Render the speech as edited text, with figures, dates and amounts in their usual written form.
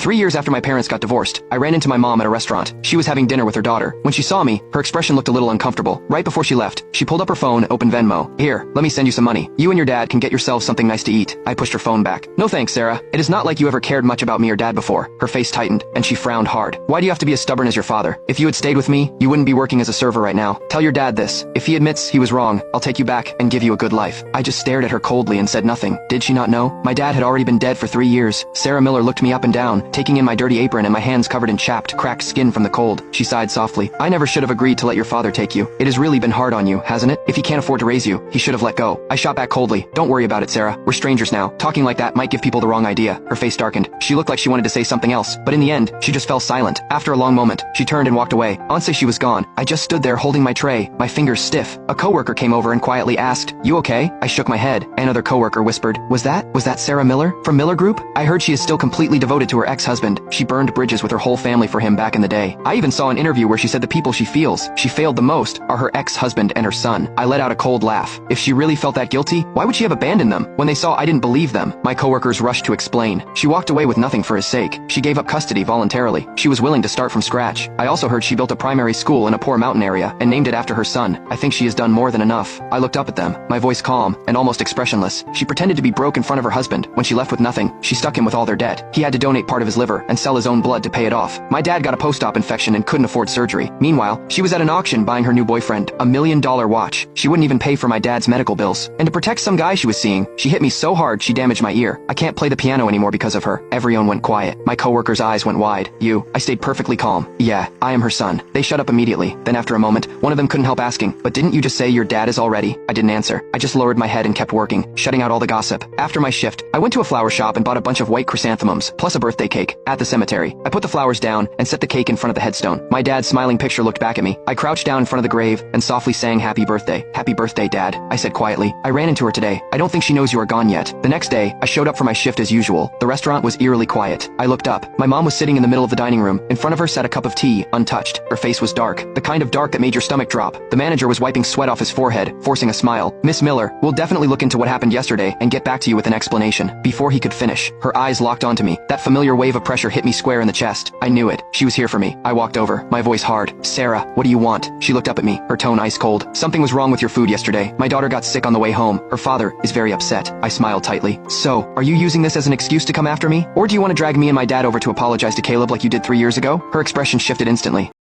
3 years after my parents got divorced, I ran into my mom at a restaurant. She was having dinner with her daughter. When she saw me, her expression looked a little uncomfortable. Right before she left, she pulled up her phone and opened Venmo. Here, let me send you some money. You and your dad can get yourselves something nice to eat. I pushed her phone back. No thanks, Sarah. It is not like you ever cared much about me or dad before. Her face tightened, and she frowned hard. Why do you have to be as stubborn as your father? If you had stayed with me, you wouldn't be working as a server right now. Tell your dad this. If he admits he was wrong, I'll take you back and give you a good life. I just stared at her coldly and said nothing. Did she not know? My dad had already been dead for 3 years. Sarah Miller looked me up and down, taking in my dirty apron and my hands covered in chapped, cracked skin from the cold. She sighed softly. I never should have agreed to let your father take you. It has really been hard on you, hasn't it? If he can't afford to raise you, he should have let go. I shot back coldly. Don't worry about it, Sarah. We're strangers now. Talking like that might give people the wrong idea. Her face darkened. She looked like she wanted to say something else, but in the end, she just fell silent. After a long moment, she turned and walked away. Once she was gone, I just stood there holding my tray, my fingers stiff. A coworker came over and quietly asked, "You okay?" I shook my head. Another coworker whispered, Was that Sarah Miller? From Miller Group? I heard she is still completely devoted to her ex-husband. She burned bridges with her whole family for him back in the day. I even saw an interview where she said the people she feels she failed the most are her ex-husband and her son. I let out a cold laugh. If she really felt that guilty, why would she have abandoned them? When they saw I didn't believe them, my coworkers rushed to explain. She walked away with nothing for his sake. She gave up custody voluntarily. She was willing to start from scratch. I also heard she built a primary school in a poor mountain area and named it after her son. I think she has done more than enough. I looked up at them, my voice calm and almost expressionless. She pretended to be broke in front of her husband. When she left with nothing, she stuck him with all their debt. He had to donate part of his liver and sell his own blood to pay it off. My dad got a post-op infection and couldn't afford surgery. Meanwhile, she was at an auction buying her new boyfriend a $1 million watch. She wouldn't even pay for my dad's medical bills. And to protect some guy she was seeing, she hit me so hard she damaged my ear. I can't play the piano anymore because of her. Everyone went quiet. My coworker's eyes went wide. I stayed perfectly calm. Yeah, I am her son. They shut up immediately. Then after a moment, one of them couldn't help asking, "But didn't you just say your dad is already?" I didn't answer. I just lowered my head and kept working, shutting out all the gossip. After my shift, I went to a flower shop and bought a bunch of white chrysanthemums, plus a birthday cake. At the cemetery, I put the flowers down and set the cake in front of the headstone. My dad's smiling picture looked back at me. I crouched down in front of the grave and softly sang happy birthday. Happy birthday, Dad, I said quietly. I ran into her today. I don't think she knows you are gone yet. The next day, I showed up for my shift as usual. The restaurant was eerily quiet. I looked up. My mom was sitting in the middle of the dining room. In front of her sat a cup of tea, untouched. Her face was dark, the kind of dark that made your stomach drop. The manager was wiping sweat off his forehead, forcing a smile. Miss Miller, we'll definitely look into what happened yesterday and get back to you with an explanation. Before he could finish, her eyes locked onto me. That familiar wave of pressure hit me square in the chest. I knew it. She was here for me. I walked over, my voice hard. Sarah, what do you want? She looked up at me, her tone ice cold. Something was wrong with your food yesterday. My daughter got sick on the way home. Her father is very upset. I smiled tightly. So, are you using this as an excuse to come after me? Or do you want to drag me and my dad over to apologize to Caleb like you did 3 years ago? Her expression shifted instantly.